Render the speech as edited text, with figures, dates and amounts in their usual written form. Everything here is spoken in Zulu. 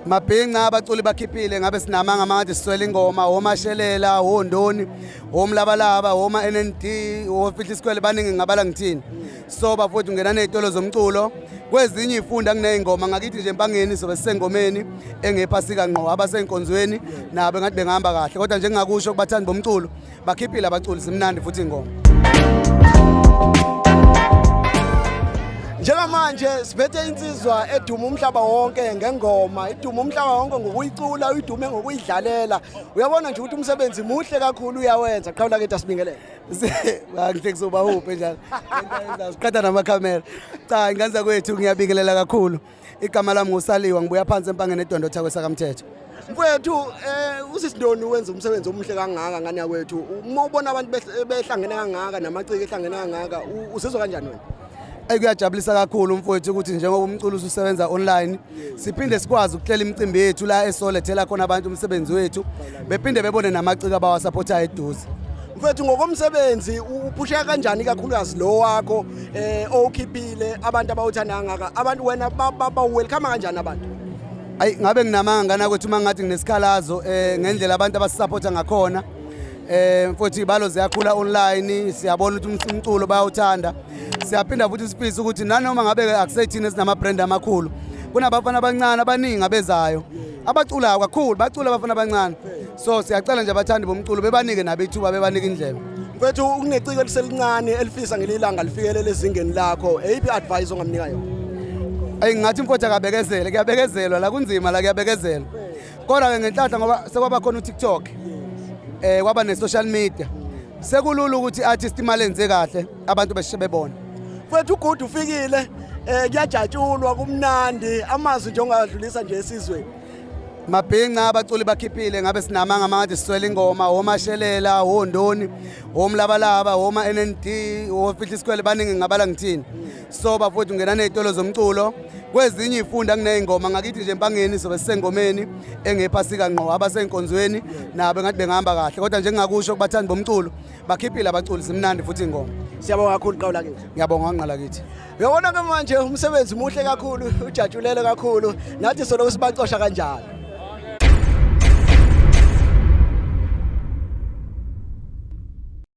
Mabhinca abaculi bakhiphile ngabe sinamanga manje siswele ingoma omashelela ondoni omlabalaba oma NND ofihla isikwele baningi ngabala ngithini so bafowethu ungena nezitolo zomculo kwezinye ifunda kunezingoma ngakithi nje empangeni sobe sisengomeni engephasika ngqo abasenkonzweni nabo ngathi bengihamba kahle kodwa nje ngingakusho kubathandi bomculo bakhiphile abaculi simnandi futhi ingoma. Njengamanje siphethe insizwa eduma umhlaba wonke ngengoma, iduma umhlaba wonke ngokuyicula, uyidume ngokuyidlalela. Uyabona nje ukuthi umsebenzi muhle kakhulu uyawenza. Qhawula ke asibingelele. Ngihle kuzoba huphe njalo. Siqhatha namakhamera. Cha inganza kwethu ngiyabingelela kakhulu. Igama lami ngusaliwa ngibuya phansi empangeni eDondotha kwesakamthetho. Mfowethu usisindoni wenza umsebenzi omuhle kangaka ngani yakwethu. Uma ubona abantu behlangene kangaka namaciki ehlangene kangaka usizwa kanjani wena? Kuyajabulisa kakhulu mfowethu ukuthi njengoba umculo ususebenza online siphinde sikwazi ukuhlela imicimbi yethu la esolethela khona abantu umsebenzi wethu bephinde bebone namaciko abawasupportayo eduze. Mfowethu ngokomsebenzi uphusheka kanjani kakhulukazi lo wakho okhiphile abantu abawuthanda kangaka abantu wena welcome kanjani abantu? Ayi ngabe nginamanga ngana kwethu mangathi nginesikhalazo ngendlela abantu abasupporta ngakhona mfowethu ibalo ziyakhula online siyabona ukuthi umculo bayawuthanda siyaphinda futhi sifisa ukuthi nanoma ngabe akusethini esinama brand amakhulu kunabafana abancane abaningi abezayo abaculayo kakhulu bacula abafana abancane so siyacela nje abathandi bomculo bebanike nabethuba bebanike indlela. Mfethu ukuneciko eliselincane elifisa ngelilanga lifikelele ezingeni lakho eyiphi advice ongamnika yona? Ayi ngathi mfowethu akabekezele kuyabekezelwa la kunzima la kuyabekezelwa kodwa ke ngenhlahla ngoba sekwaba khona uTikTok kwaba ne-social media sekulula ukuthi artist imali enze kahle abantu beshe bebona. Mfethu uGood ufikile kuyajatshulwa kumnandi amazwi nje ongadlulisa nje esizweni. Mabhinca abaculi bakhiphile ngabe sinamanga manje siswele ingoma omashelela ondoni omlabalaba oma NND ofihla isikwele baningi ngabala ngithini so bafowethu ungena nezitolo zomculo kwezinye ifunda kunezingoma ngakithi nje empangeni sobe sisengomeni engephasika ngqo abasenkonzweni nabo ngathi bengihamba kahle kodwa nje ngingakusho kubathandi bomculo bakhiphile abaculi simnandi futhi ingoma. Siyabonga kakhulu Qhawula kithi. Ngiyabonga ngqala kithi. Uyabona ke manje umsebenzi muhle kakhulu ujatshulele kakhulu nathi solo sibacosha kanjalo.